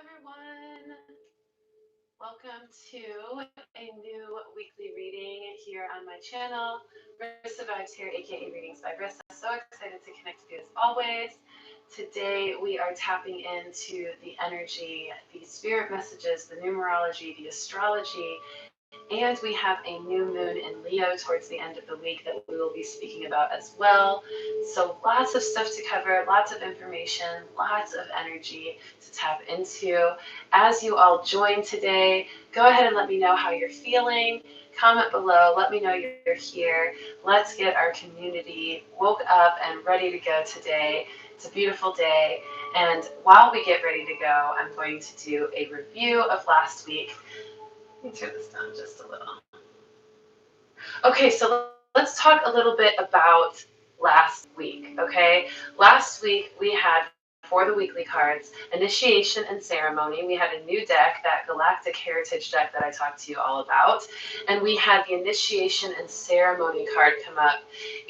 everyone. Welcome to a new weekly reading here on my channel. Brissa Vibes here, aka Readings by Brissa. So excited to connect with you as always. Today we are tapping into the energy, the spirit messages, the numerology, the astrology, and we have a new moon in Leo towards the end of the week that we will be speaking about as well. So lots of stuff to cover, lots of information, lots of energy to tap into. As you all join today, go ahead and let me know how you're feeling. Comment below, let me know you're here. Let's get our community woke up and ready to go today. It's a beautiful day. And while we get ready to go, I'm going to do a review of last week. Let me turn this down just a little. Okay, so let's talk a little bit about last week, okay? Last week we had for the weekly cards, initiation and ceremony. We had a new deck, that Galactic Heritage deck that I talked to you all about. And we had the initiation and ceremony card come up.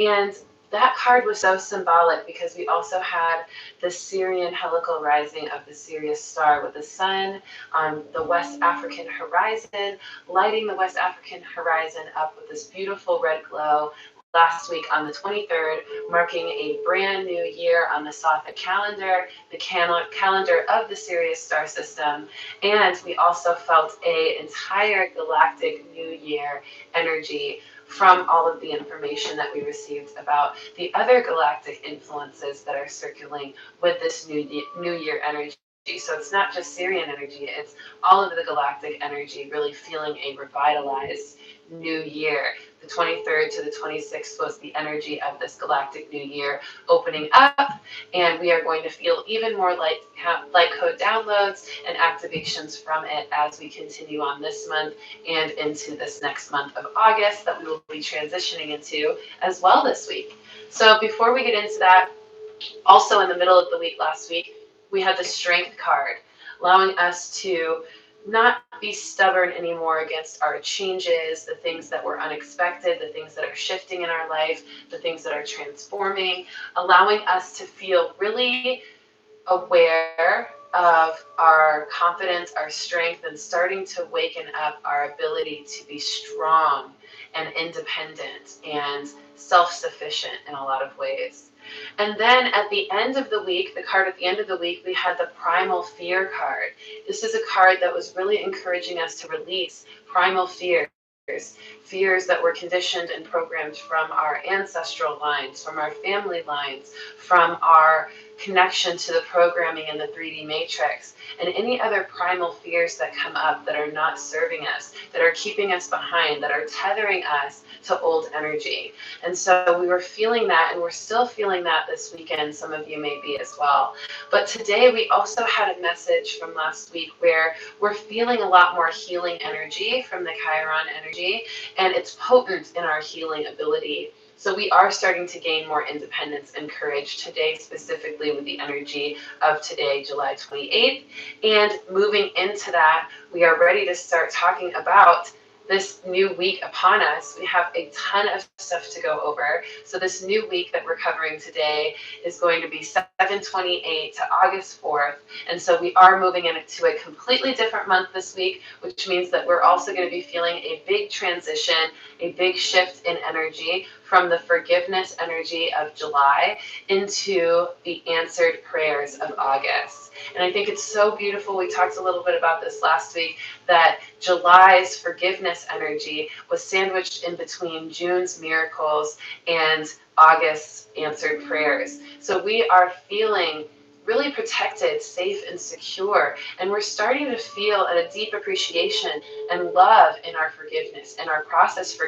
And that card was so symbolic because we also had the Syrian helical rising of the Sirius star with the sun on the West African horizon, lighting the West African horizon up with this beautiful red glow last week on the 23rd, marking a brand new year on the Sothic calendar, the calendar of the Sirius star system. And we also felt an entire galactic new year energy from all of the information that we received about the other galactic influences that are circling with this new year energy. So it's not just Syrian energy, it's all of the galactic energy really feeling a revitalized new year. The 23rd to the 26th was the energy of this galactic new year opening up, and we are going to feel even more light code downloads and activations from it as we continue on this month and into this next month of August that we will be transitioning into as well this week. So before we get into that, also in the middle of the week last week, we had the Strength card, allowing us to not be stubborn anymore against our changes, the things that were unexpected, the things that are shifting in our life, the things that are transforming, allowing us to feel really aware of our confidence, our strength, and starting to waken up our ability to be strong and independent and self-sufficient in a lot of ways. And then at the end of the week, the card at the end of the week, we had the Primal Fear card. This is a card that was really encouraging us to release primal fears that were conditioned and programmed from our ancestral lines, from our family lines, from our connection to the programming in the 3D matrix, and any other primal fears that come up that are not serving us, that are keeping us behind, that are tethering us to old energy. And so we were feeling that, and we're still feeling that this weekend. Some of you may be as well. But today we also had a message from last week where we're feeling a lot more healing energy from the Chiron energy, and it's potent in our healing ability. So we are starting to gain more independence and courage today, specifically with the energy of today, July 28th. And moving into that, we are ready to start talking about this new week upon us. We have a ton of stuff to go over. So this new week that we're covering today is going to be 7/28 to August 4th. And so we are moving into a completely different month this week, which means that we're also going to be feeling a big transition, a big shift in energy from the forgiveness energy of July into the answered prayers of August. And I think it's so beautiful. We talked a little bit about this last week, that July's forgiveness energy was sandwiched in between June's miracles and August's answered prayers. So we are feeling really protected, safe, and secure. And we're starting to feel a deep appreciation and love in our forgiveness and our process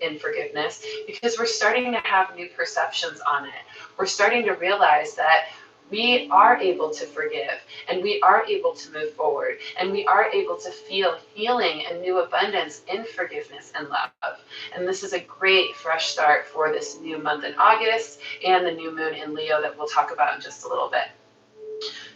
in forgiveness, because we're starting to have new perceptions on it. We're starting to realize that we are able to forgive, and we are able to move forward, and we are able to feel healing and new abundance in forgiveness and love. And this is a great fresh start for this new month in August and the new moon in Leo that we'll talk about in just a little bit.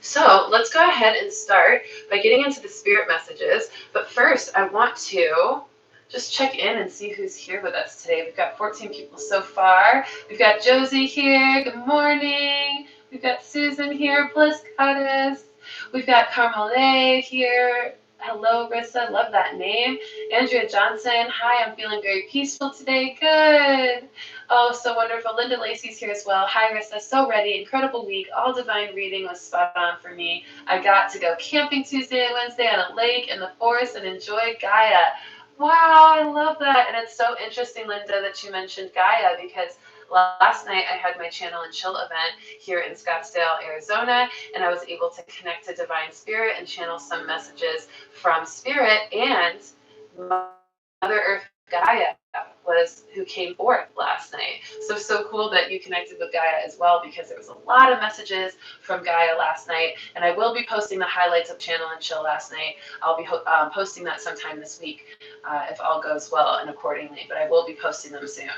So let's go ahead and start by getting into the spirit messages. But first, I want to just check in and see who's here with us today. We've got 14 people so far. We've got Josie here. Good morning. We've got Susan here, Bliss Goddess. We've got Carmele here. Hello, Rissa. Love that name. Andrea Johnson. Hi, I'm feeling very peaceful today. Good. Oh, so wonderful. Linda Lacey's here as well. Hi, Rissa. So ready. Incredible week. All divine reading was spot on for me. I got to go camping Tuesday and Wednesday on a lake in the forest and enjoy Gaia. Wow, I love that. And it's so interesting, Linda, that you mentioned Gaia, because last night I had my Channel and Chill event here in Scottsdale, Arizona, and I was able to connect to Divine Spirit and channel some messages from Spirit, and Mother Earth Gaia was who came forth last night. So cool that you connected with Gaia as well, because there was a lot of messages from Gaia last night, and I will be posting the highlights of Channel and Chill last night. I'll be posting that sometime this week if all goes well and accordingly, but I will be posting them soon.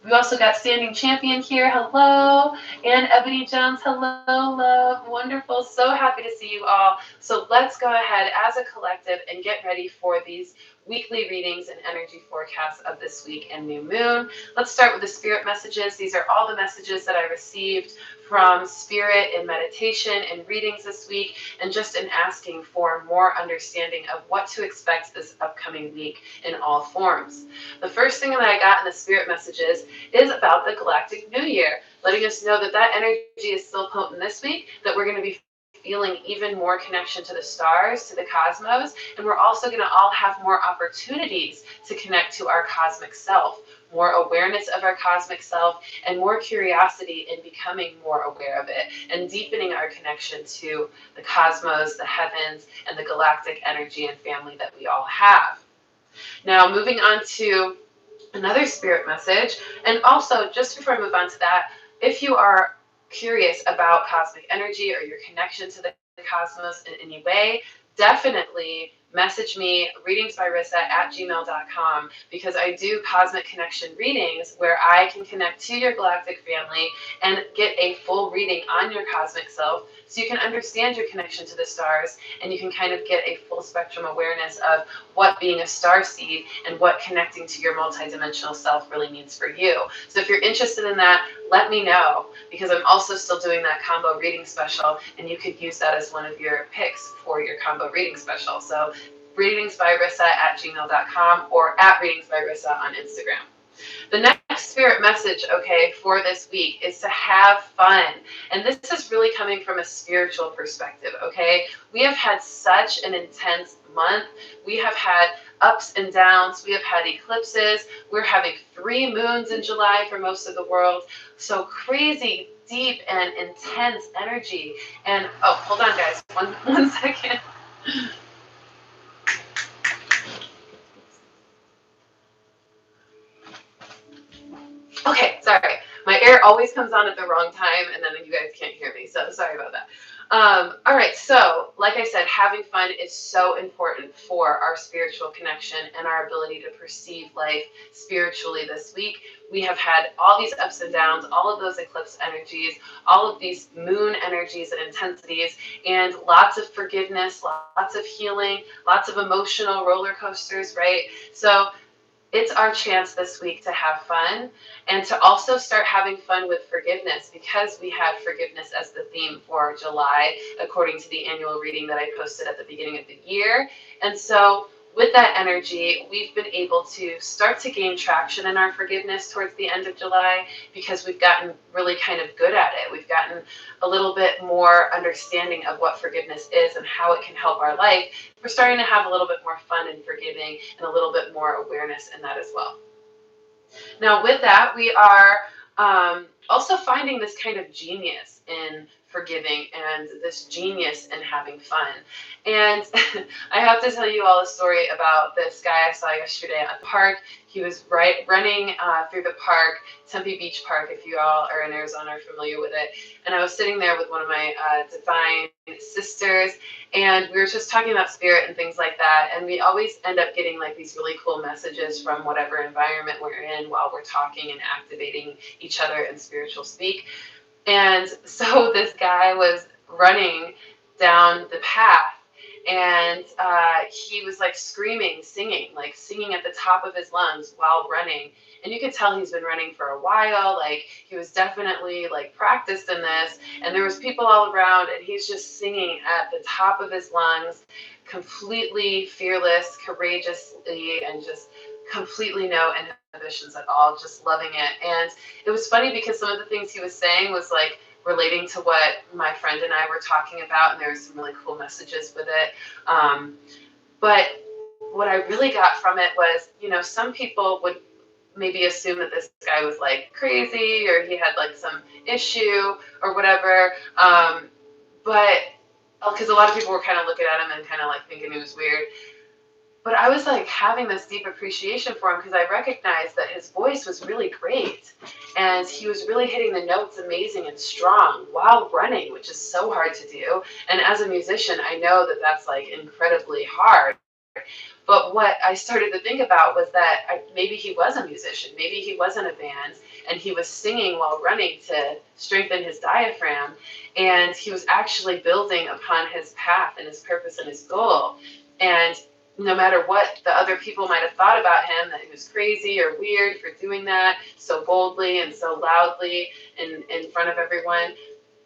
We also got Standing Champion here. Hello. And Ebony Jones. Hello, love. Wonderful. So happy to see you all. So let's go ahead as a collective and get ready for these weekly readings and energy forecasts of this week and new moon. Let's start with the spirit messages. These are all the messages that I received from Spirit in meditation and readings this week, and just in asking for more understanding of what to expect this upcoming week in all forms. The first thing that I got in the Spirit messages is about the Galactic New Year, letting us know that that energy is still potent this week, that we're going to be feeling even more connection to the stars, to the cosmos, and we're also going to all have more opportunities to connect to our cosmic self, more awareness of our cosmic self, and more curiosity in becoming more aware of it, and deepening our connection to the cosmos, the heavens, and the galactic energy and family that we all have. Now, moving on to another spirit message, and also, just before I move on to that, if you are curious about cosmic energy or your connection to the cosmos in any way, definitely message me, readingsbyrissa@gmail.com, because I do cosmic connection readings where I can connect to your galactic family and get a full reading on your cosmic self, so you can understand your connection to the stars, and you can kind of get a full spectrum awareness of what being a star seed and what connecting to your multidimensional self really means for you. So if you're interested in that, let me know, because I'm also still doing that combo reading special, and you could use that as one of your picks for your combo reading special. So readingsbyrissa@gmail.com or @readingsbyrissa on Instagram. The next spirit message, okay, for this week is to have fun. And this is really coming from a spiritual perspective, okay? We have had such an intense month. We have had ups and downs. We have had eclipses. We're having 3 moons in July for most of the world. So crazy, deep, and intense energy. And, oh, hold on, guys. One second. Okay, sorry. My air always comes on at the wrong time, and then you guys can't hear me, so sorry about that. All right, so like I said, having fun is so important for our spiritual connection and our ability to perceive life spiritually this week. We have had all these ups and downs, all of those eclipse energies, all of these moon energies and intensities, and lots of forgiveness, lots of healing, lots of emotional roller coasters, right? So it's our chance this week to have fun, and to also start having fun with forgiveness, because we had forgiveness as the theme for July, according to the annual reading that I posted at the beginning of the year. And so with that energy, we've been able to start to gain traction in our forgiveness towards the end of July, because we've gotten really kind of good at it. We've gotten a little bit more understanding of what forgiveness is and how it can help our life. We're starting to have a little bit more fun in forgiving, and a little bit more awareness in that as well. Now, with that, we are also finding this kind of genius in forgiving, and this genius in having fun. And I have to tell you all a story about this guy I saw yesterday at the park. He was running through the park, Tempe Beach Park, if you all are in Arizona are familiar with it. And I was sitting there with one of my divine sisters, and we were just talking about spirit and things like that. And we always end up getting like these really cool messages from whatever environment we're in while we're talking and activating each other in spiritual speak. And so this guy was running down the path, and he was like screaming, singing at the top of his lungs while running. And you could tell he's been running for a while. Like he was definitely like practiced in this. And there was people all around, and he's just singing at the top of his lungs, completely fearless, courageously, and just completely no inhibitions at all, just loving it. And it was funny because some of the things he was saying was like relating to what my friend and I were talking about, and there was some really cool messages with it. But what I really got from it was, some people would maybe assume that this guy was like crazy or he had like some issue or whatever. But because a lot of people were kind of looking at him and kind of like thinking he was weird. But I was like having this deep appreciation for him because I recognized that his voice was really great and he was really hitting the notes amazing and strong while running, which is so hard to do. And as a musician, I know that that's like incredibly hard. But what I started to think about was that maybe he was a musician, maybe he was in a band, and he was singing while running to strengthen his diaphragm, and he was actually building upon his path and his purpose and his goal. And no matter what the other people might have thought about him, that he was crazy or weird for doing that so boldly and so loudly in front of everyone,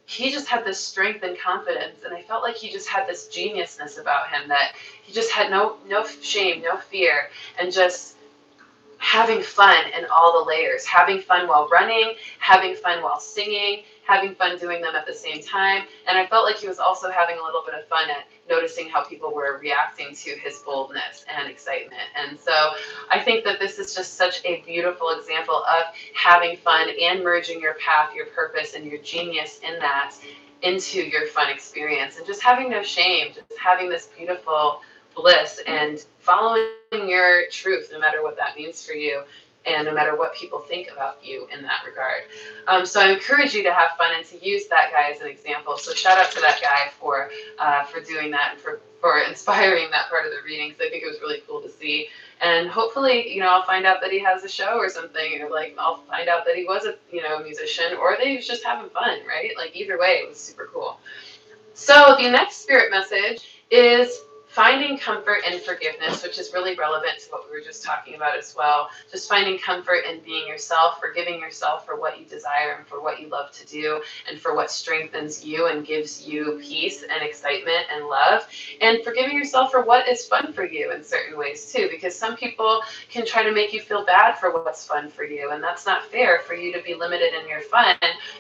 he just had this strength and confidence, and I felt like he just had this geniusness about him, that he just had no shame, no fear, and just having fun in all the layers, having fun while running, having fun while singing, having fun doing them at the same time. And I felt like he was also having a little bit of fun at noticing how people were reacting to his boldness and excitement. And so I think that this is just such a beautiful example of having fun and merging your path, your purpose, and your genius in that into your fun experience, and just having no shame, just having this beautiful bliss and following your truth, no matter what that means for you, and no matter what people think about you in that regard. So I encourage you to have fun and to use that guy as an example. So shout out to that guy for doing that and for inspiring that part of the reading, because I think it was really cool to see. And hopefully, I'll find out that he has a show or something, or like I'll find out that he was a musician, or that he was just having fun, right? Like either way, it was super cool. So the next spirit message is finding comfort in forgiveness, which is really relevant to what we were just talking about as well. Just finding comfort in being yourself, forgiving yourself for what you desire and for what you love to do, and for what strengthens you and gives you peace and excitement and love, and forgiving yourself for what is fun for you in certain ways too, because some people can try to make you feel bad for what's fun for you, and that's not fair for you to be limited in your fun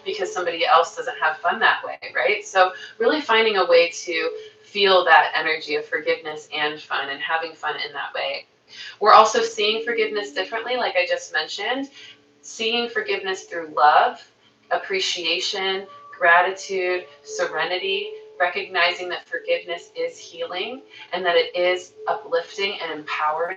because somebody else doesn't have fun that way, right? So really finding a way to feel that energy of forgiveness and fun, and having fun in that way. We're also seeing forgiveness differently, like I just mentioned, seeing forgiveness through love, appreciation, gratitude, serenity, recognizing that forgiveness is healing and that it is uplifting and empowering.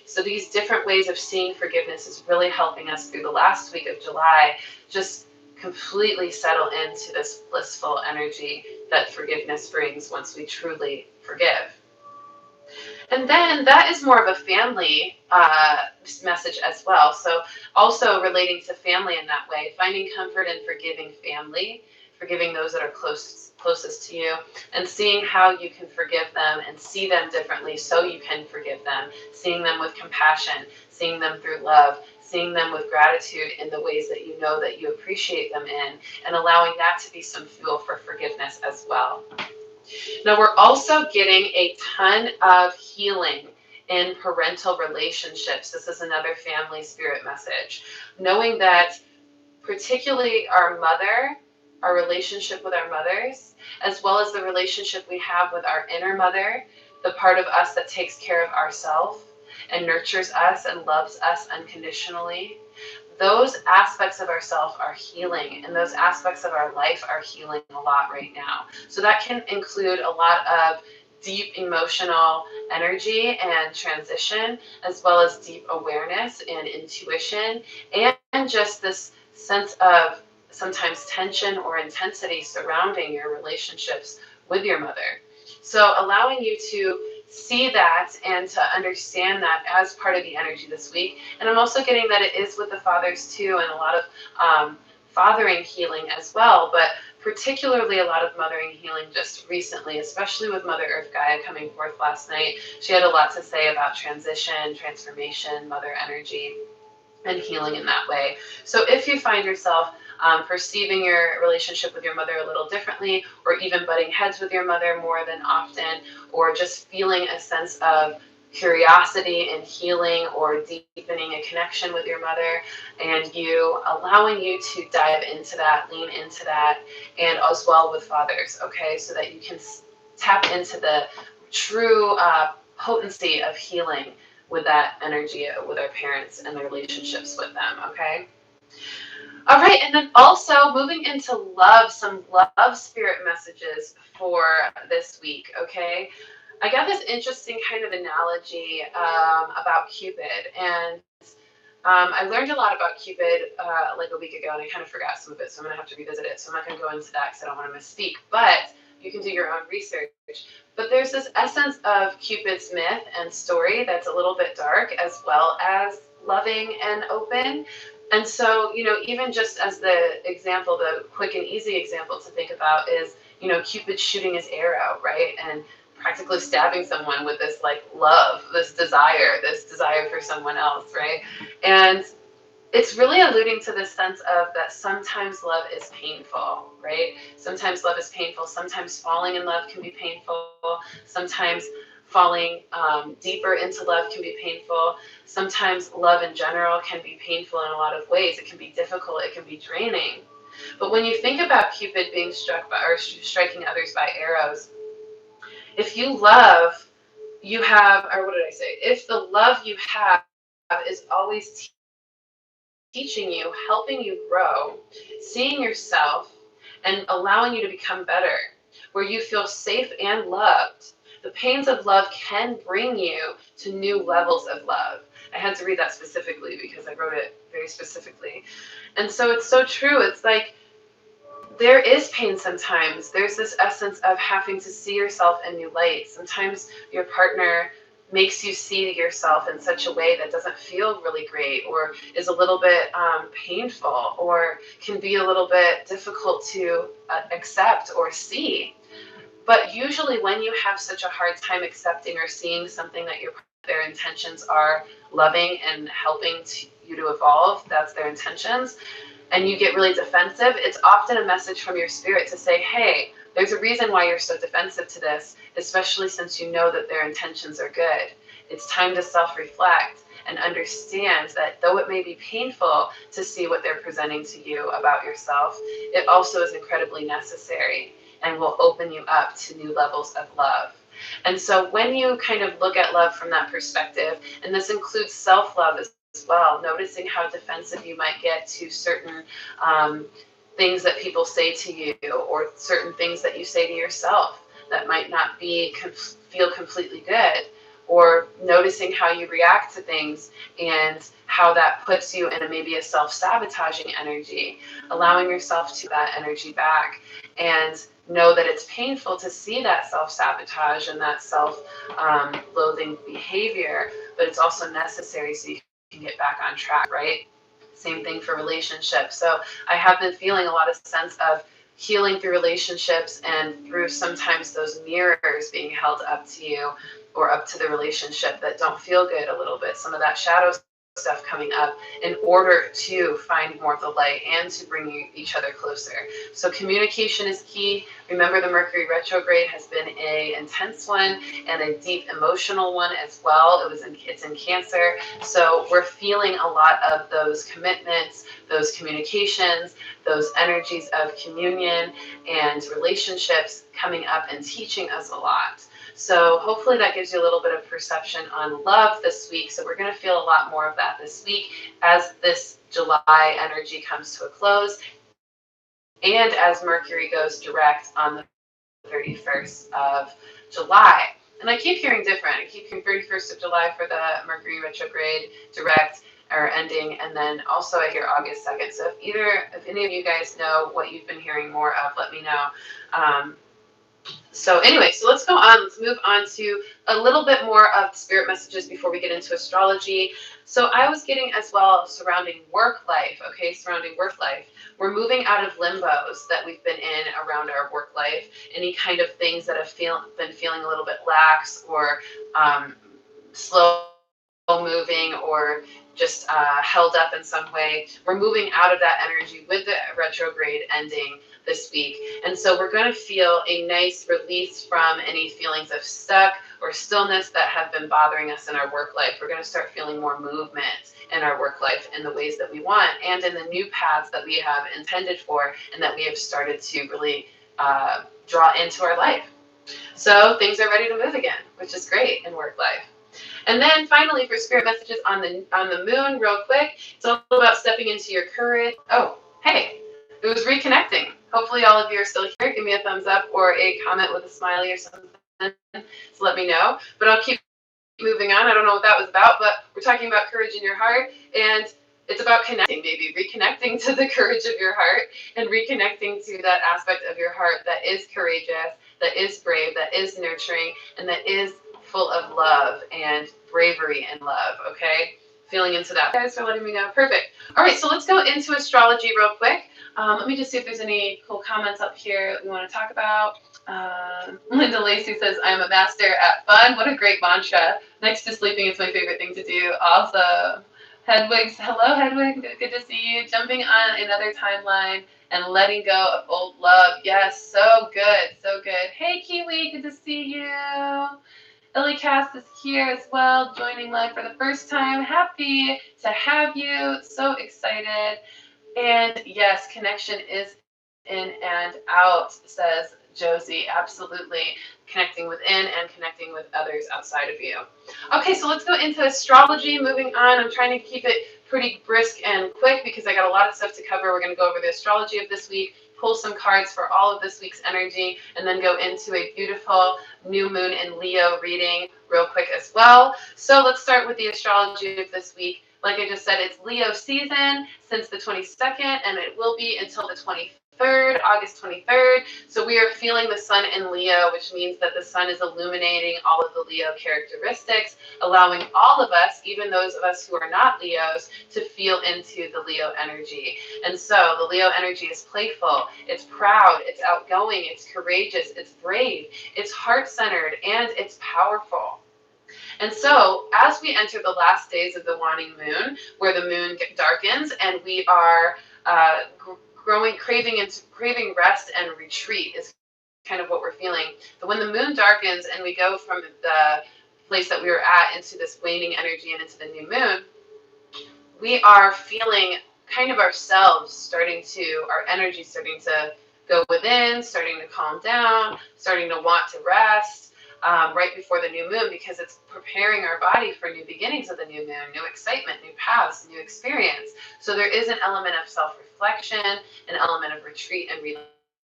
So these different ways of seeing forgiveness is really helping us through the last week of July just completely settle into this blissful energy that forgiveness brings once we truly forgive. And then that is more of a family message as well. So also relating to family in that way, finding comfort in forgiving family, forgiving those that are closest to you, and seeing how you can forgive them and see them differently so you can forgive them, seeing them with compassion, seeing them through love, seeing them with gratitude in the ways that you know that you appreciate them in, and allowing that to be some fuel for forgiveness as well. Now we're also getting a ton of healing in parental relationships. This is another family spirit message. Knowing that particularly our mother, our relationship with our mothers, as well as the relationship we have with our inner mother, the part of us that takes care of ourselves and nurtures us and loves us unconditionally, those aspects of ourself are healing, and those aspects of our life are healing a lot right now. So that can include a lot of deep emotional energy and transition, as well as deep awareness and intuition, and just this sense of sometimes tension or intensity surrounding your relationships with your mother. So allowing you to see that and to understand that as part of the energy this week. And I'm also getting that it is with the fathers too, and a lot of fathering healing as well. But particularly a lot of mothering healing just recently, especially with Mother Earth Gaia coming forth last night. She had a lot to say about transition, transformation, mother energy, and healing in that way. So if you find yourself perceiving your relationship with your mother a little differently, or even butting heads with your mother more than often, or just feeling a sense of curiosity and healing or deepening a connection with your mother, and you allowing you to dive into that, lean into that, and as well with fathers, okay, so that you can tap into the true potency of healing with that energy with our parents and the relationships with them, okay? All right, and then also moving into love, some love spirit messages for this week, okay? I got this interesting kind of analogy about Cupid, and I learned a lot about Cupid like a week ago, and I kind of forgot some of it, so I'm going to have to revisit it. So I'm not going to go into that because I don't want to misspeak, but you can do your own research. But there's this essence of Cupid's myth and story that's a little bit dark as well as loving and open. And so, you know, even just as the example, the quick and easy example to think about is, you know, Cupid shooting his arrow, right? And practically stabbing someone with this like love, this desire for someone else, right? And it's really alluding to this sense of that sometimes love is painful, right? Sometimes love is painful. Sometimes falling in love can be painful. Sometimes falling deeper into love can be painful. Sometimes love in general can be painful in a lot of ways. It can be difficult. It can be draining. But when you think about Cupid being struck by or striking others by arrows, if you love, you have, or what did I say? If the love you have is always teaching you, helping you grow, seeing yourself, and allowing you to become better, where you feel safe and loved, the pains of love can bring you to new levels of love. I had to read that specifically because I wrote it very specifically. And so it's so true. It's like, there is pain sometimes. There's this essence of having to see yourself in new light. Sometimes your partner makes you see yourself in such a way that doesn't feel really great, or is a little bit painful, or can be a little bit difficult to accept or see. But usually when you have such a hard time accepting or seeing something that their intentions are loving and helping you to evolve, that's their intentions, and you get really defensive, it's often a message from your spirit to say, hey, there's a reason why you're so defensive to this, especially since you know that their intentions are good. It's time to self-reflect and understand that though it may be painful to see what they're presenting to you about yourself, it also is incredibly necessary and will open you up to new levels of love. And so when you kind of look at love from that perspective, and this includes self-love as well, noticing how defensive you might get to certain things that people say to you, or certain things that you say to yourself that might not feel completely good, or noticing how you react to things and how that puts you in maybe a self-sabotaging energy, allowing yourself to that energy back, and know that it's painful to see that self-sabotage and that self-loathing behavior, but it's also necessary so you can get back on track, right? Same thing for relationships. So I have been feeling a lot of sense of healing through relationships and through sometimes those mirrors being held up to you or up to the relationship that don't feel good a little bit. Some of that shadow stuff coming up in order to find more of the light and to bring each other closer. So communication is key. Remember, the Mercury retrograde has been an intense one and a deep emotional one as well. It's in Cancer. So we're feeling a lot of those commitments, those communications, those energies of communion and relationships coming up and teaching us a lot. So hopefully that gives you a little bit of perception on love this week. So we're going to feel a lot more of that this week as this July energy comes to a close, and as Mercury goes direct on the 31st of July. And I keep hearing different. I keep hearing 31st of July for the Mercury retrograde direct or ending, and then also I hear August 2nd. So if any of you guys know what you've been hearing more of, let me know. So anyway, so let's go on. Let's move on to a little bit more of spirit messages before we get into astrology. So I was getting as well surrounding work life. Okay, surrounding work life. We're moving out of limbos that we've been in around our work life. Any kind of things that have been feeling a little bit lax or slow moving or just held up in some way. We're moving out of that energy with the retrograde ending this week. And so we're going to feel a nice release from any feelings of stuck or stillness that have been bothering us in our work life. We're going to start feeling more movement in our work life in the ways that we want and in the new paths that we have intended for and that we have started to really draw into our life. So things are ready to move again, which is great in work life. And then finally, for spirit messages on the moon, real quick, it's all about stepping into your courage. Oh, hey, it was reconnecting. Hopefully all of you are still here. Give me a thumbs up or a comment with a smiley or something to let me know. But I'll keep moving on. I don't know what that was about, but we're talking about courage in your heart, and it's about connecting, maybe reconnecting to the courage of your heart and reconnecting to that aspect of your heart that is courageous, that is brave, that is nurturing, and that is full of love and bravery and love, okay? Feeling into that. Guys for letting me know. Perfect. All right, so let's go into astrology real quick. Let me just see if there's any cool comments up here that we want to talk about. Linda Lacey says, I'm a master at fun. What a great mantra. Next to sleeping, it's my favorite thing to do. Awesome. Hedwig, hello Hedwig, good to see you. Jumping on another timeline and letting go of old love. Yes, so good, so good. Hey Kiwi, good to see you. Illy Cast is here as well, joining live for the first time. Happy to have you. So excited. And yes, connection is in and out, says Josie. Absolutely. Connecting within and connecting with others outside of you. Okay, so let's go into astrology. Moving on, I'm trying to keep it pretty brisk and quick because I got a lot of stuff to cover. We're going to go over the astrology of this week, pull some cards for all of this week's energy, and then go into a beautiful new moon in Leo reading real quick as well. So let's start with the astrology of this week. Like I just said, it's Leo season since the 22nd, and it will be until the 23rd, August 23rd. So we are feeling the sun in Leo, which means that the sun is illuminating all of the Leo characteristics, allowing all of us, even those of us who are not Leos, to feel into the Leo energy. And so the Leo energy is playful, it's proud, it's outgoing, it's courageous, it's brave, it's heart-centered, and it's powerful. And so, as we enter the last days of the waning moon, where the moon darkens and we are craving rest and retreat is kind of what we're feeling. But when the moon darkens and we go from the place that we were at into this waning energy and into the new moon, we are feeling kind of ourselves our energy starting to go within, starting to calm down, starting to want to rest. Right before the new moon, because it's preparing our body for new beginnings of the new moon, new excitement, new paths, new experience. So there is an element of self-reflection, an element of retreat and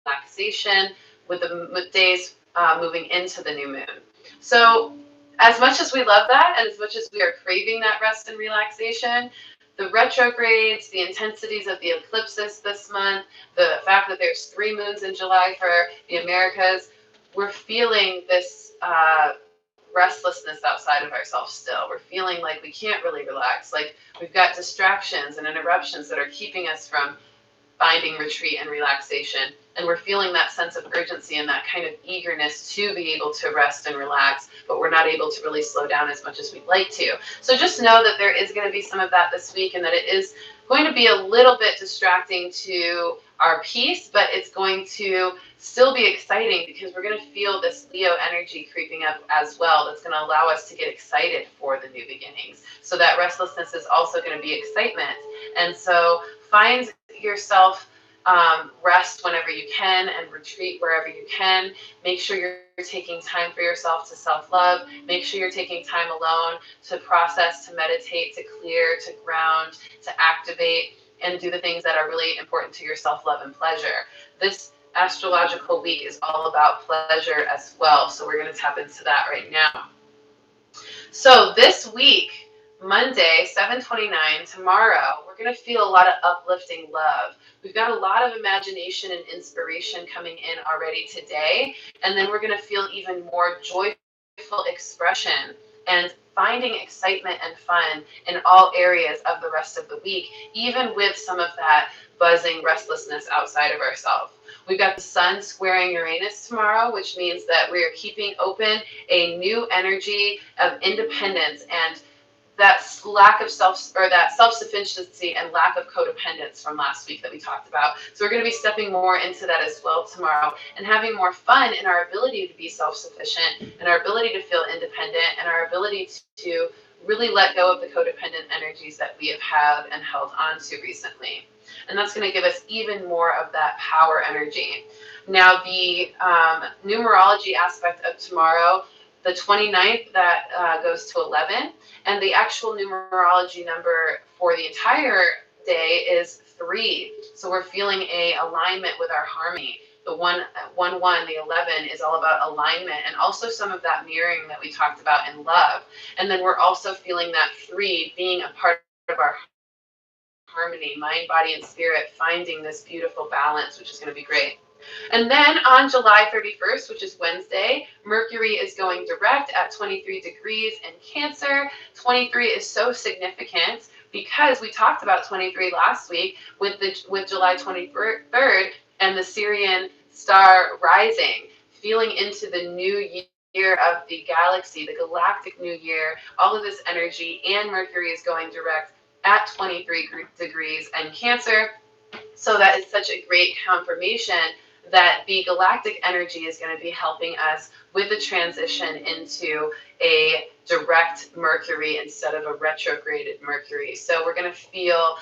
relaxation with the days moving into the new moon. So as much as we love that, and as much as we are craving that rest and relaxation, the retrogrades, the intensities of the eclipses this month, the fact that there's 3 moons in July for the Americas, we're feeling this restlessness outside of ourselves still. We're feeling like we can't really relax, like we've got distractions and interruptions that are keeping us from finding retreat and relaxation. And we're feeling that sense of urgency and that kind of eagerness to be able to rest and relax, but we're not able to really slow down as much as we'd like to. So just know that there is going to be some of that this week, and that it is going to be a little bit distracting to our peace, but it's going to still be exciting because we're going to feel this Leo energy creeping up as well. That's going to allow us to get excited for the new beginnings. So that restlessness is also going to be excitement. And so find yourself rest whenever you can and retreat wherever you can. Make sure you're taking time for yourself to self-love. Make sure you're taking time alone to process, to meditate, to clear, to ground, to activate, and do the things that are really important to your self-love and pleasure. This astrological week is all about pleasure as well, so we're going to tap into that right now. So this week, Monday, 7/29, tomorrow, we're going to feel a lot of uplifting love. We've got a lot of imagination and inspiration coming in already today, and then we're going to feel even more joyful expression and finding excitement and fun in all areas of the rest of the week, even with some of that buzzing restlessness outside of ourselves. We've got the sun squaring Uranus tomorrow, which means that we are keeping open a new energy of independence and that lack of that self-sufficiency and lack of codependence from last week that we talked about. So we're going to be stepping more into that as well tomorrow and having more fun in our ability to be self-sufficient and our ability to feel independent and our ability to really let go of the codependent energies that we have had and held on to recently. And that's going to give us even more of that power energy. Now, the numerology aspect of tomorrow, the 29th, that goes to 11. And the actual numerology number for the entire day is 3. So we're feeling a alignment with our harmony. The 1, the 11 is all about alignment and also some of that mirroring that we talked about in love. And then we're also feeling that 3 being a part of our harmony, mind, body, and spirit, finding this beautiful balance, which is going to be great. And then on July 31st, which is Wednesday, Mercury is going direct at 23 degrees in Cancer. 23 is so significant because we talked about 23 last week with July 23rd and the Syrian star rising, feeling into the new year of the galaxy, the galactic new year, all of this energy, and Mercury is going direct at 23 degrees and Cancer. So that is such a great confirmation that the galactic energy is going to be helping us with the transition into a direct Mercury instead of a retrograded Mercury. So we're going to feel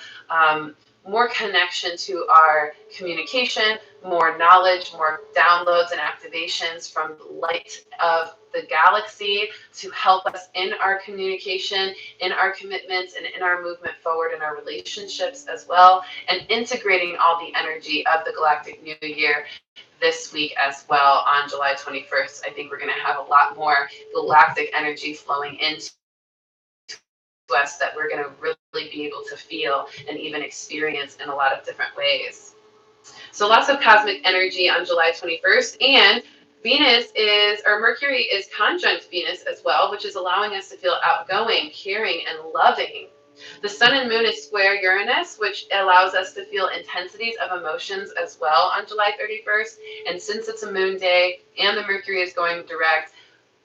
more connection to our communication, more knowledge, more downloads and activations from the light of the galaxy to help us in our communication, in our commitments, and in our movement forward in our relationships as well, and integrating all the energy of the galactic new year this week as well on July 21st. I think we're going to have a lot more galactic energy flowing into us that we're going to really be able to feel and even experience in a lot of different ways. So lots of cosmic energy on July 21st, and Mercury is conjunct Venus as well, which is allowing us to feel outgoing, caring, and loving. The sun and moon is square Uranus, which allows us to feel intensities of emotions as well on July 31st. And since it's a moon day and the Mercury is going direct,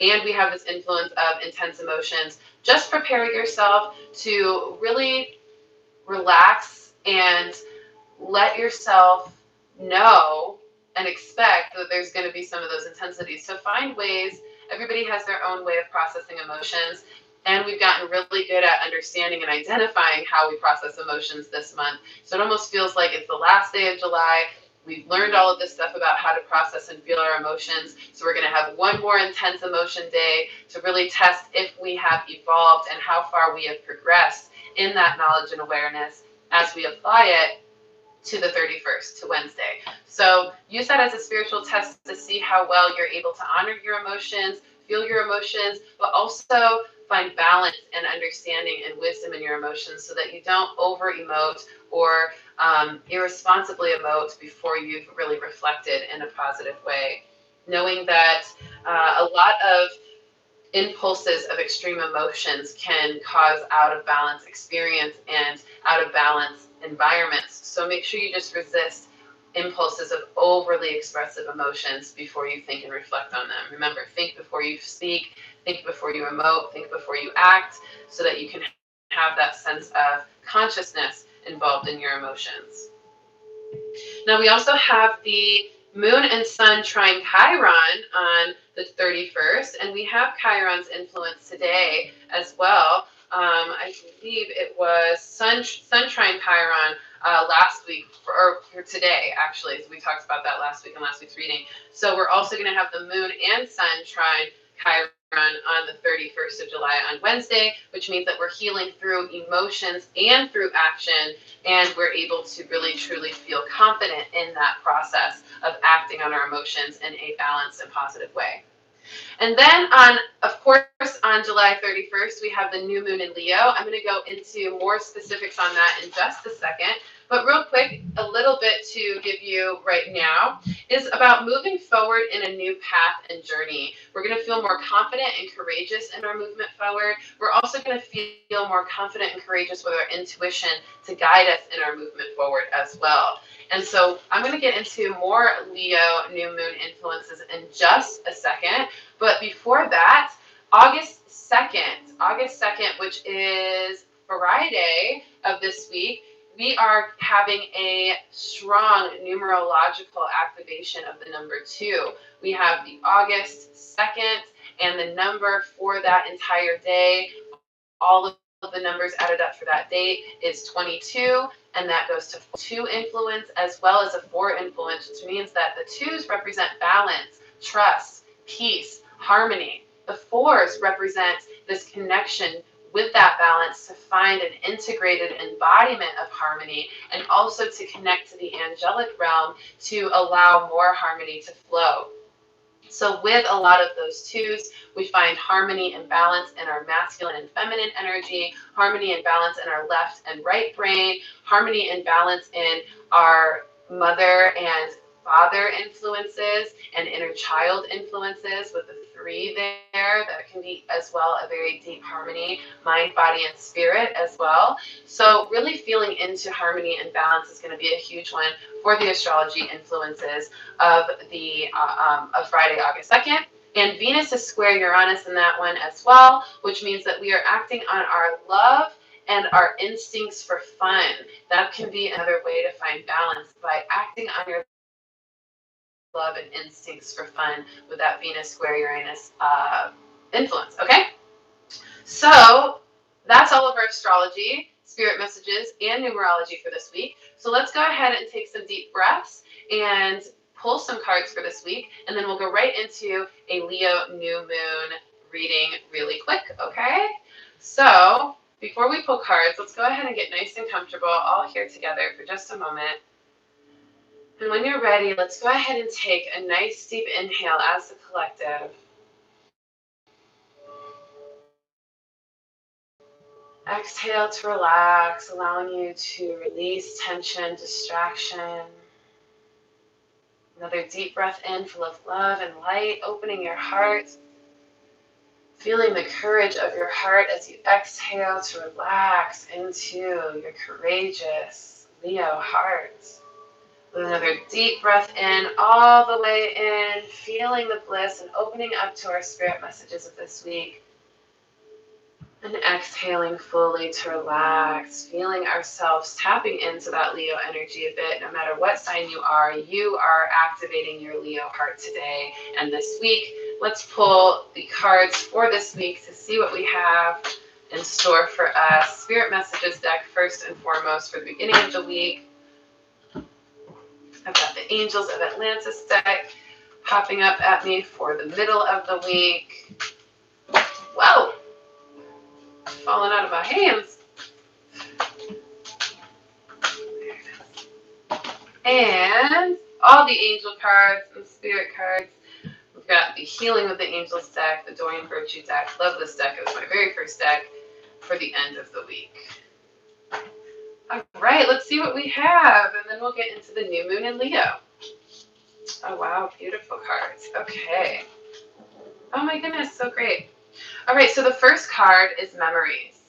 and we have this influence of intense emotions, just prepare yourself to really relax and let yourself know and expect that there's going to be some of those intensities. So find ways. Everybody has their own way of processing emotions, and we've gotten really good at understanding and identifying how we process emotions this month. So it almost feels like it's the last day of July. We've learned all of this stuff about how to process and feel our emotions. So we're going to have one more intense emotion day to really test if we have evolved and how far we have progressed in that knowledge and awareness as we apply it to the 31st, to Wednesday. So use that as a spiritual test to see how well you're able to honor your emotions, feel your emotions, but also find balance and understanding and wisdom in your emotions so that you don't over-emote or irresponsibly emote before you've really reflected in a positive way. Knowing that a lot of impulses of extreme emotions can cause out of balance experience and out of balance environments. So make sure you just resist impulses of overly expressive emotions before you think and reflect on them. Remember, think before you speak, think before you emote, think before you act, so that you can have that sense of consciousness involved in your emotions. Now we also have the Moon and Sun trine Chiron on the 31st, and we have Chiron's influence today as well. I believe it was Sun trine Chiron last week, or for today, actually. So we talked about that last week in last week's reading. So we're also going to have the Moon and Sun trine Chiron on the 31st of July on Wednesday, which means that we're healing through emotions and through action, and we're able to really truly feel confident in that process of acting on our emotions in a balanced and positive way. And then on Of course, on July 31st, we have the new moon in Leo. I'm going to go into more specifics on that in just a second. But real quick, a little bit to give you right now is about moving forward in a new path and journey. We're going to feel more confident and courageous in our movement forward. We're also going to feel more confident and courageous with our intuition to guide us in our movement forward as well. And so I'm going to get into more Leo new moon influences in just a second. But before that, August 2nd, which is Friday of this week, we are having a strong numerological activation of the number 2. We have the August 2nd, and the number for that entire day, all of the numbers added up for that date is 22, and that goes to 2 influence as well as a 4 influence, which means that the 2s represent balance, trust, peace, harmony. The 4s represent this connection with that balance to find an integrated embodiment of harmony, and also to connect to the angelic realm to allow more harmony to flow. So with a lot of those 2s, we find harmony and balance in our masculine and feminine energy, harmony and balance in our left and right brain, harmony and balance in our mother and father influences and inner child influences with the 3 there. That can be as well a very deep harmony, mind, body, and spirit as well. So really feeling into harmony and balance is going to be a huge one for the astrology influences of Friday, August 2nd. And Venus is square Uranus in that one as well, which means that we are acting on our love and our instincts for fun. That can be another way to find balance, by acting on your love and instincts for fun with that Venus square Uranus influence. Okay? So that's all of our astrology, spirit messages, and numerology for this week. So let's go ahead and take some deep breaths and pull some cards for this week, and then we'll go right into a Leo new moon reading really quick, okay? So before we pull cards, let's go ahead and get nice and comfortable all here together for just a moment. And when you're ready, let's go ahead and take a nice deep inhale as the collective. Exhale to relax, allowing you to release tension, distraction. Another deep breath in, full of love and light, opening your heart. Feeling the courage of your heart as you exhale to relax into your courageous Leo heart. With another deep breath in, all the way in, feeling the bliss and opening up to our spirit messages of this week. And exhaling fully to relax, feeling ourselves tapping into that Leo energy a bit. No matter what sign you are activating your Leo heart today and this week. Let's pull the cards for this week to see what we have in store for us. Spirit messages deck first and foremost for the beginning of the week. I've got the Angels of Atlantis deck popping up at me for the middle of the week. Whoa! Falling out of my hands. And all the angel cards and spirit cards. We've got the Healing with the Angels deck, the Dorian Virtue deck. Love this deck. It was my very first deck for the end of the week. All right, let's see what we have, and then we'll get into the new moon in Leo. Oh, wow, beautiful cards. Okay. Oh, my goodness, so great. All right, so the first card is Memories.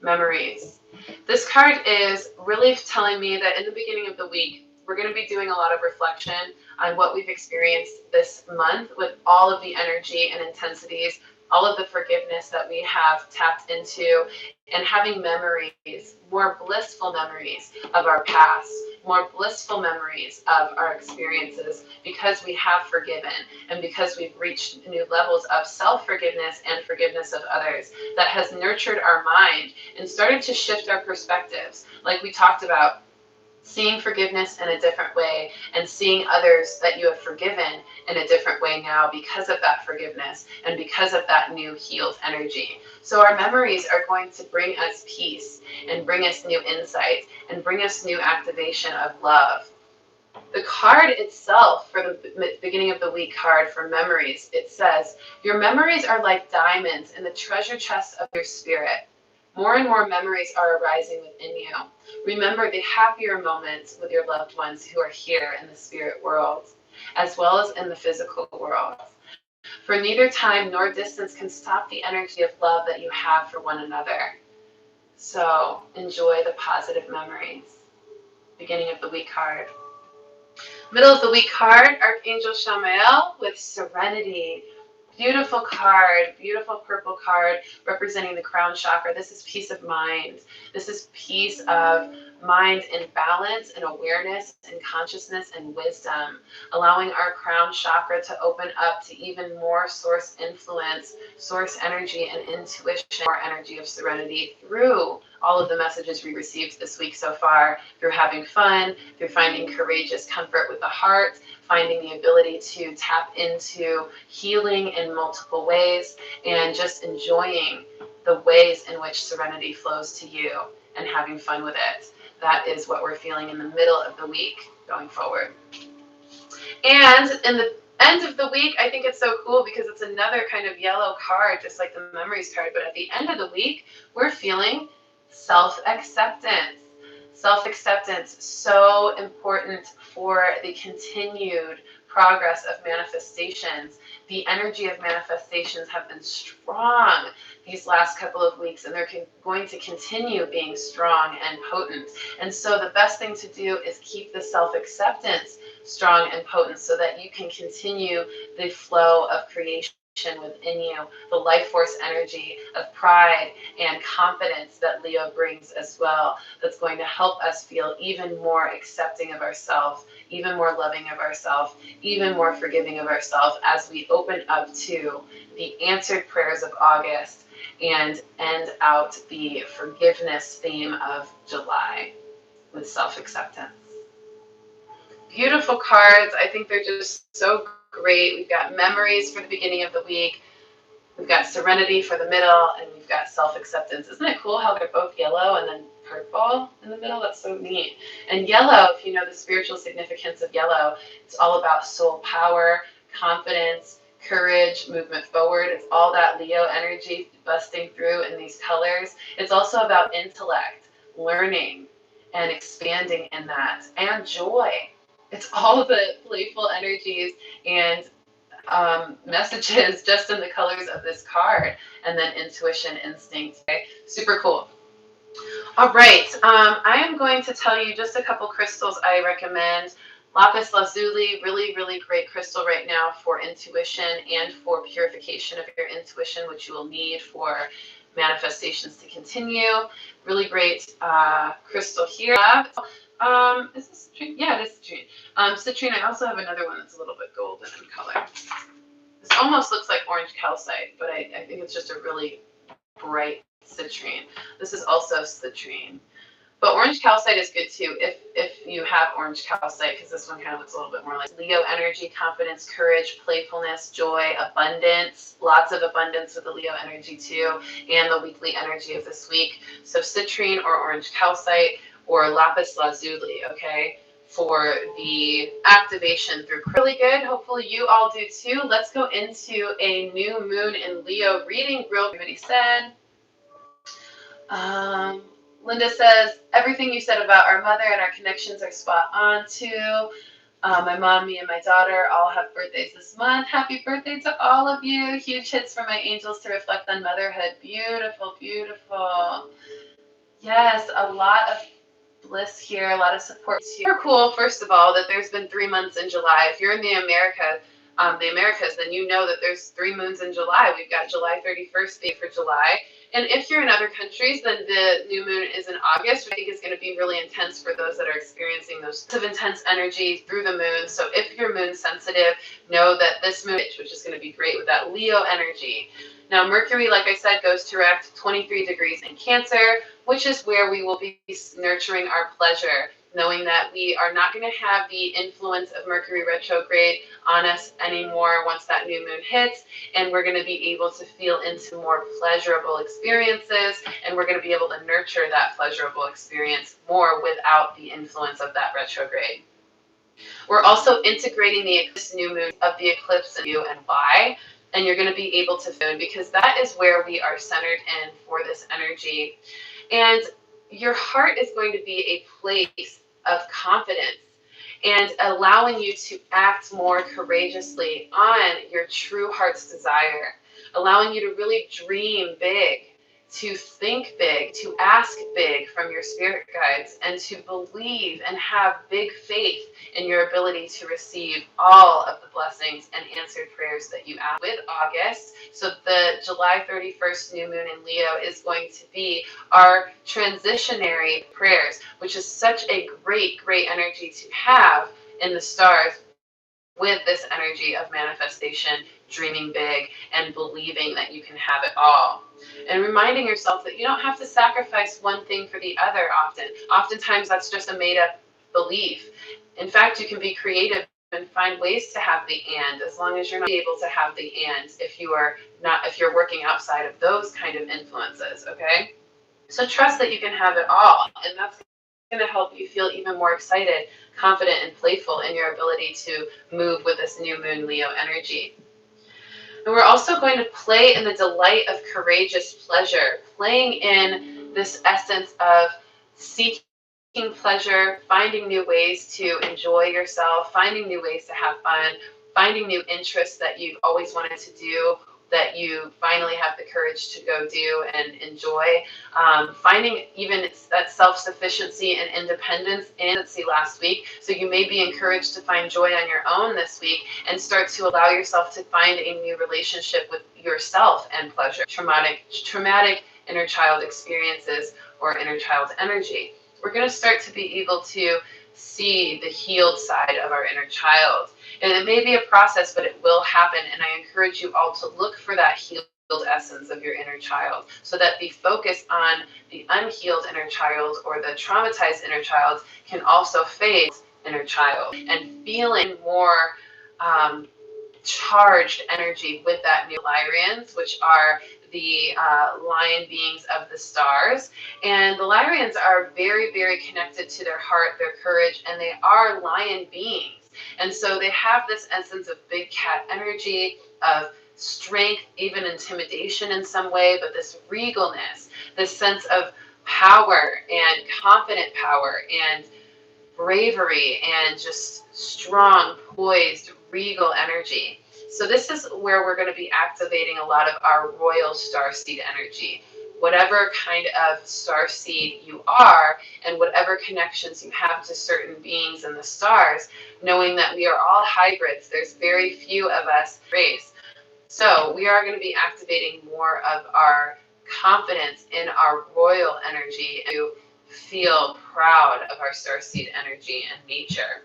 Memories. This card is really telling me that in the beginning of the week, we're going to be doing a lot of reflection on what we've experienced this month with all of the energy and intensities, all of the forgiveness that we have tapped into, and having memories, more blissful memories of our past, more blissful memories of our experiences, because we have forgiven and because we've reached new levels of self-forgiveness and forgiveness of others that has nurtured our mind and started to shift our perspectives. Like we talked about, seeing forgiveness in a different way and seeing others that you have forgiven in a different way now because of that forgiveness and because of that new healed energy. So our memories are going to bring us peace and bring us new insight and bring us new activation of love. The card itself, for the beginning of the week card for memories, it says, your memories are like diamonds in the treasure chest of your spirit. More and more memories are arising within you. Remember the happier moments with your loved ones who are here in the spirit world, as well as in the physical world. For neither time nor distance can stop the energy of love that you have for one another. So enjoy the positive memories. Beginning of the week card. Middle of the week card, Archangel Shamael with Serenity. Beautiful card, beautiful purple card representing the crown chakra. This is peace of mind. This is peace of mind in balance and awareness and consciousness and wisdom, allowing our crown chakra to open up to even more source influence, source energy, and intuition, more energy of serenity through all of the messages we received this week so far, through having fun, through finding courageous comfort with the heart, finding the ability to tap into healing in multiple ways, and just enjoying the ways in which serenity flows to you and having fun with it. That is what we're feeling in the middle of the week going forward. And in the end of the week, I think it's so cool because it's another kind of yellow card, just like the memories card. But at the end of the week, we're feeling self-acceptance. Self-acceptance, so important for the continued progress of manifestations. The energy of manifestations have been strong these last couple of weeks, and they're going to continue being strong and potent. And so the best thing to do is keep the self-acceptance strong and potent so that you can continue the flow of creation within you, the life force energy of pride and confidence that Leo brings as well, that's going to help us feel even more accepting of ourselves, even more loving of ourselves, even more forgiving of ourselves as we open up to the answered prayers of August and end out the forgiveness theme of July with self-acceptance. Beautiful cards. I think they're just so great. We've got memories for the beginning of the week. We've got serenity for the middle, and we've got self-acceptance. Isn't it cool how they're both yellow and then purple in the middle? That's so neat. And yellow, if you know the spiritual significance of yellow, it's all about soul power, confidence, courage, movement forward. It's all that Leo energy busting through in these colors. It's also about intellect, learning, and expanding in that, and joy. It's all the playful energies and messages just in the colors of this card, and then intuition, instinct. Okay? Super cool. All right, I am going to tell you just a couple crystals I recommend. Lapis lazuli, really, really great crystal right now for intuition and for purification of your intuition, which you will need for manifestations to continue. Really great crystal here. Is this citrine? Yeah, it is citrine. Citrine, I also have another one that's a little bit golden in color. This almost looks like orange calcite, but I think it's just a really bright citrine. This is also citrine. But orange calcite is good too if you have orange calcite, because this one kind of looks a little bit more like Leo energy, confidence, courage, playfulness, joy, abundance. Lots of abundance with the Leo energy too, and the weekly energy of this week. So citrine or orange calcite or lapis lazuli, okay, for the activation through really good. Hopefully you all do too. Let's go into a new moon in Leo reading. Real everybody said. Linda says, everything you said about our mother and our connections are spot on too. My mom, me, and my daughter all have birthdays this month. Happy birthday to all of you. Huge hits for my angels to reflect on motherhood. Beautiful, beautiful. Yes, a lot of bliss here, a lot of support. Super cool, first of all, that there's been 3 months in July. If you're in the Americas, then you know that there's 3 moons in July. We've got July 31st date for July. And if you're in other countries, then the new moon is in August, which I think is going to be really intense for those that are experiencing those of intense energy through the moon. So if you're moon sensitive, know that this moon, which is going to be great with that Leo energy. Now, Mercury, like I said, goes direct 23 degrees in Cancer, which is where we will be nurturing our pleasure, knowing that we are not going to have the influence of Mercury retrograde on us anymore once that new moon hits, and we're going to be able to feel into more pleasurable experiences, and we're going to be able to nurture that pleasurable experience more without the influence of that retrograde. We're also integrating the new moon of the eclipse in you and why, and you're going to be able to feel, because that is where we are centered in for this energy. And your heart is going to be a place of confidence and allowing you to act more courageously on your true heart's desire, allowing you to really dream big, to think big, to ask big from your spirit guides, and to believe and have big faith in your ability to receive all of the blessings and answered prayers that you ask. With August, so the July 31st new moon in Leo is going to be our transitionary prayers, which is such a great energy to have in the stars with this energy of manifestation, dreaming big, and believing that you can have it all. And reminding yourself that you don't have to sacrifice one thing for the other often. Oftentimes that's just a made up belief. In fact, you can be creative and find ways to have the and, as long as you're not able to have the and if you're working outside of those kind of influences, okay? So trust that you can have it all, and that's going to help you feel even more excited, confident, and playful in your ability to move with this new moon Leo energy. And we're also going to play in the delight of courageous pleasure, playing in this essence of seeking pleasure, finding new ways to enjoy yourself, finding new ways to have fun, finding new interests that you've always wanted to do, that you finally have the courage to go do and enjoy. Finding even that self-sufficiency and independence in last week. So you may be encouraged to find joy on your own this week and start to allow yourself to find a new relationship with yourself and pleasure. Traumatic inner child experiences or inner child energy. We're going to start to be able to see the healed side of our inner child. And it may be a process, but it will happen. And I encourage you all to look for that healed essence of your inner child, so that the focus on the unhealed inner child or the traumatized inner child can also fade inner child, and feeling more charged energy with that new Lyrians, which are the lion beings of the stars. And the Lyrians are very connected to their heart, their courage, and they are lion beings. And so they have this essence of big cat energy, of strength, even intimidation in some way, but this regalness, this sense of power and confident power and bravery and just strong, poised, regal energy. So this is where we're going to be activating a lot of our royal starseed energy. Whatever kind of starseed you are, and whatever connections you have to certain beings in the stars, knowing that we are all hybrids. There's very few of us race. So we are going to be activating more of our confidence in our royal energy to feel proud of our starseed energy and nature.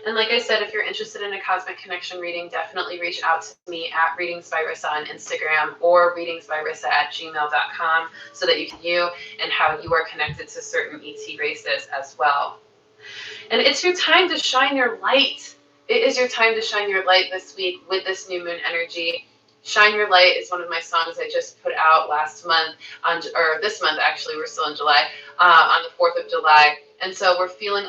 And like I said, if you're interested in a cosmic connection reading, definitely reach out to me at readingsbyrissa on Instagram or readingsbyrissa@gmail.com, so that you can and how you are connected to certain ET races as well. And it's your time to shine your light. It is your time to shine your light this week with this new moon energy. Shine Your Light is one of my songs I just put out last month, or this month actually, we're still in July, on the 4th of July. And so we're feeling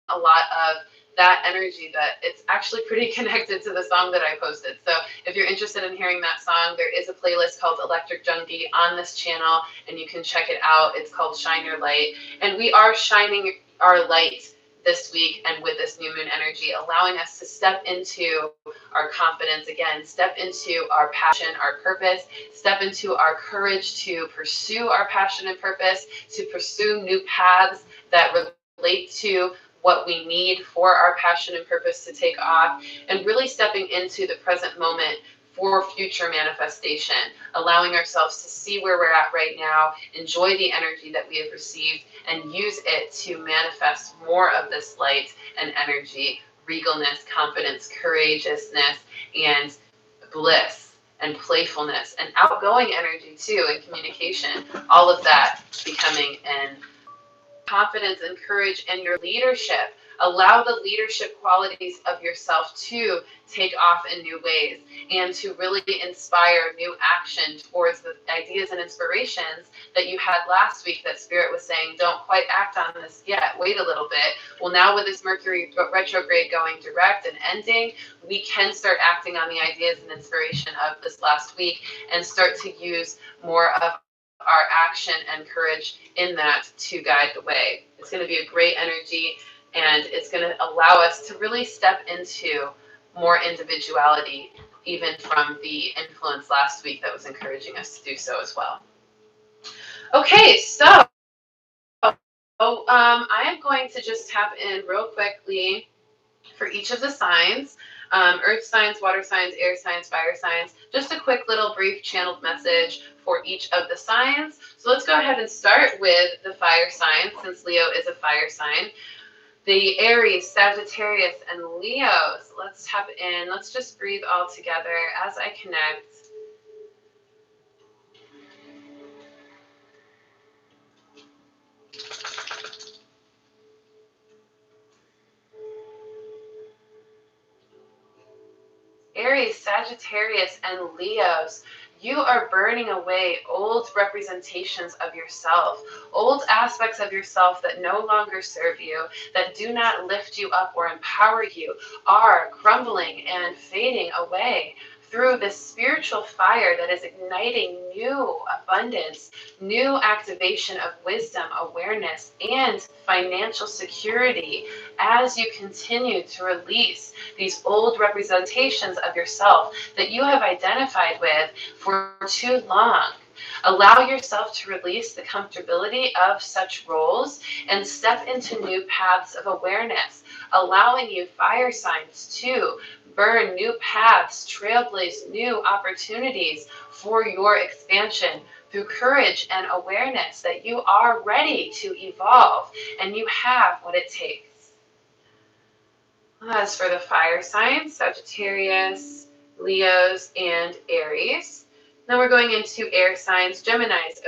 a lot of that energy, that it's actually pretty connected to the song that I posted. So if you're interested in hearing that song, there is a playlist called Electric Junkie on this channel, and you can check it out. It's called Shine Your Light. And we are shining our light this week and with this new moon energy, allowing us to step into our confidence again, step into our passion, our purpose, step into our courage to pursue our passion and purpose, to pursue new paths that relate to what we need for our passion and purpose to take off, and really stepping into the present moment for future manifestation, allowing ourselves to see where we're at right now, enjoy the energy that we have received, and use it to manifest more of this light and energy, regalness, confidence, courageousness, and bliss and playfulness and outgoing energy too, and communication. All of that becoming in confidence and courage in your leadership Allow the leadership qualities of yourself to take off in new ways and to really inspire new action towards the ideas and inspirations that you had last week that Spirit was saying, don't quite act on this yet, wait a little bit. Well, now with this Mercury retrograde going direct and ending, we can start acting on the ideas and inspiration of this last week and start to use more of our action and courage in that to guide the way. It's going to be a great energy, and it's going to allow us to really step into more individuality, even from the influence last week that was encouraging us to do so as well. Okay, so I am going to just tap in real quickly for each of the signs. Earth signs, water signs, air signs, fire signs. Just a quick little brief channeled message for each of the signs. So let's go ahead and start with the fire sign, since Leo is a fire sign. The Aries, Sagittarius, and Leos. Let's tap in. Let's just breathe all together as I connect. Aries, Sagittarius, and Leos, you are burning away old representations of yourself, old aspects of yourself that no longer serve you, that do not lift you up or empower you, are crumbling and fading away through this spiritual fire that is igniting new abundance, new activation of wisdom, awareness, and financial security as you continue to release these old representations of yourself that you have identified with for too long. Allow yourself to release the comfortability of such roles and step into new paths of awareness, allowing you, fire signs, to burn new paths, trailblaze new opportunities for your expansion through courage and awareness that you are ready to evolve and you have what it takes. As for the fire signs, Sagittarius, Leos, and Aries. Now we're going into air signs, Geminis.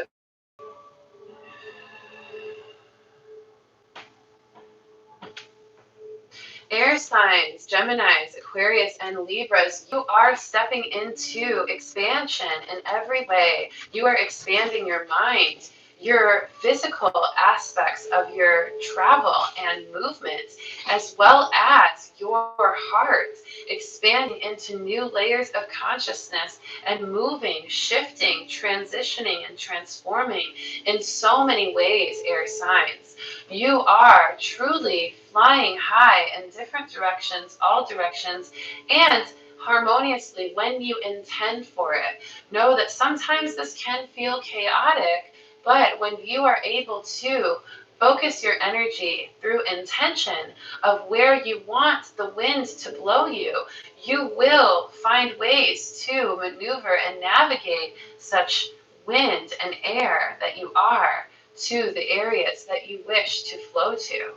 Air signs, Geminis, Aquarius, and Libras, you are stepping into expansion in every way. You are expanding your mind, your physical aspects of your travel and movement, as well as your heart, expanding into new layers of consciousness and moving, shifting, transitioning, and transforming in so many ways, air signs. You are truly flying high in different directions, all directions, and harmoniously when you intend for it. Know that sometimes this can feel chaotic, but when you are able to focus your energy through intention of where you want the wind to blow you, you will find ways to maneuver and navigate such wind and air that you are to the areas that you wish to flow to.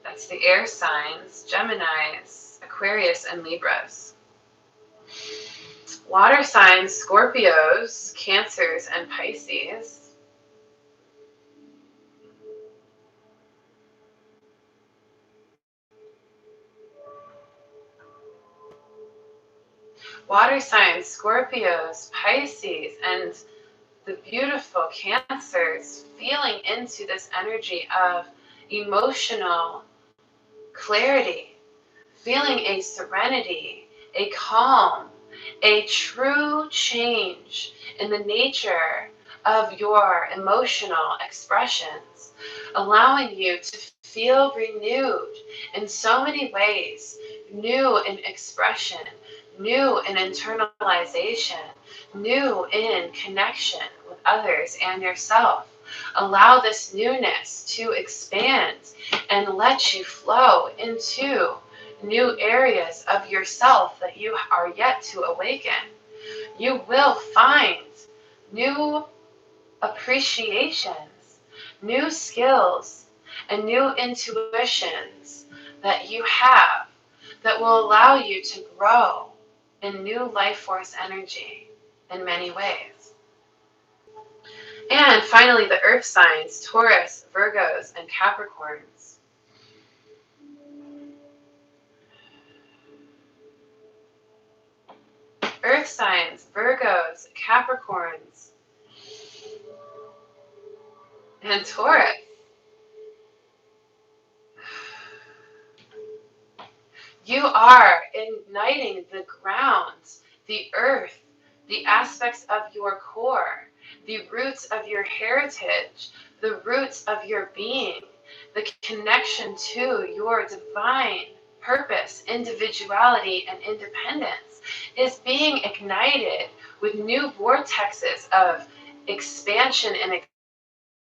That's the air signs, Geminis, Aquarius, and Libras. Water signs, Scorpios, Cancers, and Pisces. Water signs, Scorpios, Pisces, and the beautiful Cancers, feeling into this energy of emotional clarity, feeling a serenity, a calm, a true change in the nature of your emotional expressions, allowing you to feel renewed in so many ways, new in expression, new in internalization, new in connection with others and yourself. Allow this newness to expand and let you flow into new areas of yourself that you are yet to awaken. You will find new appreciations, new skills, and new intuitions that you have that will allow you to grow in new life force energy in many ways. And finally, the earth signs, Taurus, Virgos, and Capricorns. Earth signs, Virgos, Capricorns, and Taurus. You are igniting the ground, the earth, the aspects of your core, the roots of your heritage, the roots of your being, the connection to your divine purpose, individuality, and independence is being ignited with new vortexes of expansion and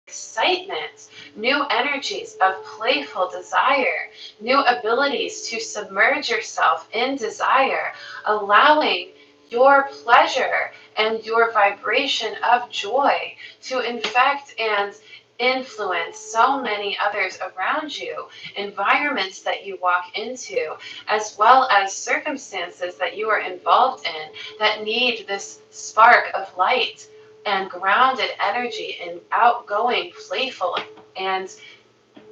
excitement, new energies of playful desire, new abilities to submerge yourself in desire, allowing your pleasure and your vibration of joy to infect and influence so many others around you, environments that you walk into, as well as circumstances that you are involved in that need this spark of light and grounded energy and outgoing, playful, and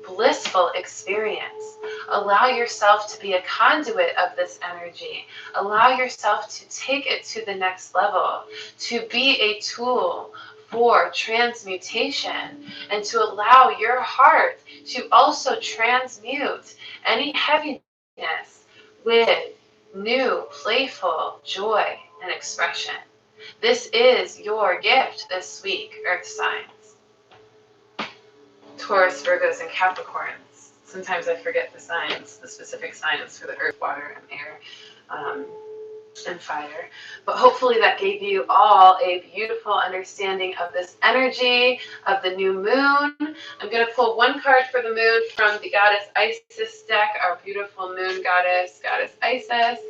blissful experience. Allow yourself to be a conduit of this energy. Allow yourself to take it to the next level, to be a tool for transmutation, and to allow your heart to also transmute any heaviness with new, playful joy and expression. This is your gift this week, Earth signs. Taurus, Virgos, and Capricorns. Sometimes I forget the signs, the specific signs for the earth, water, and air, and fire. But hopefully that gave you all a beautiful understanding of this energy, of the new moon. I'm going to pull one card for the moon from the Goddess Isis deck, our beautiful moon goddess, Goddess Isis,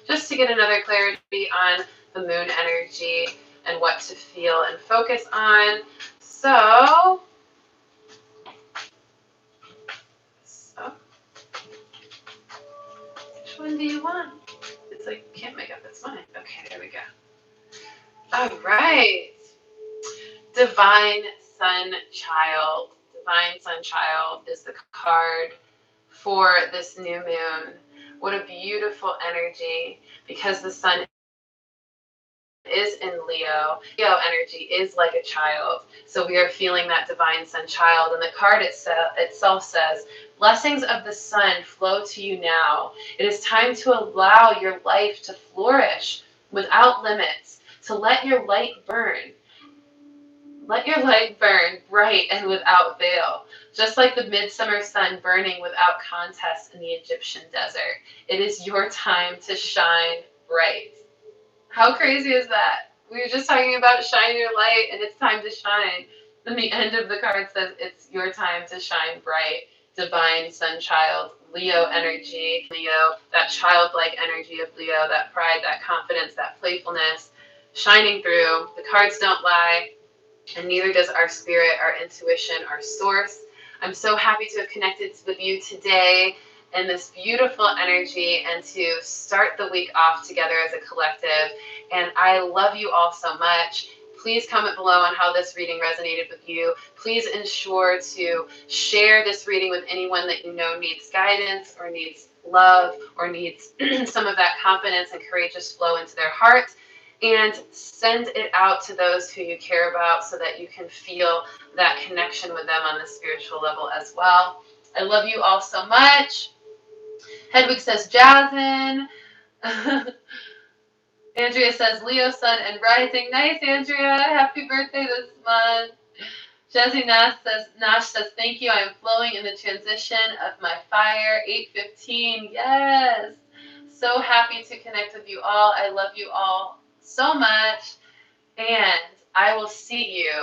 just to get another clarity on the moon energy and what to feel and focus on. So which one do you want? It's like, can't make up its mind. Okay, there we go. All right. Divine Sun Child. Divine Sun Child is the card for this new moon. What a beautiful energy, because the sun is in Leo. Leo energy is like a child. So we are feeling that divine sun child. And the card itself says, blessings of the sun flow to you now. It is time to allow your life to flourish without limits, to let your light burn. Let your light burn bright and without veil, just like the midsummer sun burning without contest in the Egyptian desert. It is your time to shine bright. How crazy is that? We were just talking about shine your light and it's time to shine. Then the end of the card says it's your time to shine bright. Divine sun child, Leo energy, Leo, that childlike energy of Leo, that pride, that confidence, that playfulness, shining through. The cards don't lie, and neither does our spirit, our intuition, our source. I'm so happy to have connected with you today in this beautiful energy and to start the week off together as a collective. And I love you all so much. Please comment below on how this reading resonated with you. Please ensure to share this reading with anyone that you know needs guidance or needs love or needs some of that confidence and courageous flow into their heart. And send it out to those who you care about so that you can feel that connection with them on the spiritual level as well. I love you all so much. Hedwig says, Jazzin. Andrea says, Leo, Sun, and Rising. Nice, Andrea. Happy birthday this month. Jazzy Nash says, thank you. I am flowing in the transition of my fire. 8:15. Yes. So happy to connect with you all. I love you all so much. And I will see you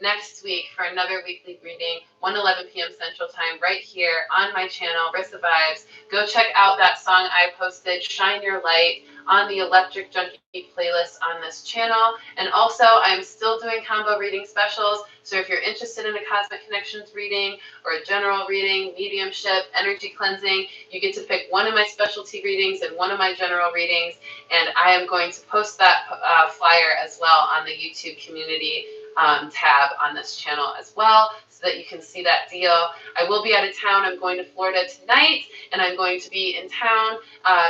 next week for another weekly reading, 1:11 p.m. Central Time, right here on my channel, Rissa Vibes. Go check out that song I posted, Shine Your Light, on the Electric Junkie playlist on this channel. And also, I'm still doing combo reading specials. So if you're interested in a Cosmic Connections reading or a general reading, mediumship, energy cleansing, you get to pick one of my specialty readings and one of my general readings. And I am going to post that flyer as well on the YouTube community tab on this channel as well, so that you can see that deal. I will be out of town. I'm going to Florida tonight, and I'm going to be in town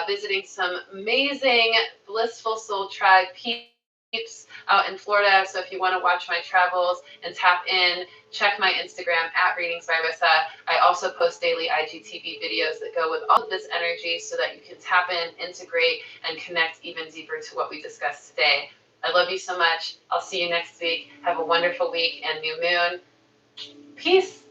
visiting some amazing Blissful Soul Tribe peeps out in Florida. So if you want to watch my travels and tap in, check my Instagram at readingsbyrissa. I also post daily IGTV videos that go with all of this energy so that you can tap in, integrate, and connect even deeper to what we discussed today. I love you so much. I'll see you next week. Have a wonderful week and new moon. Peace.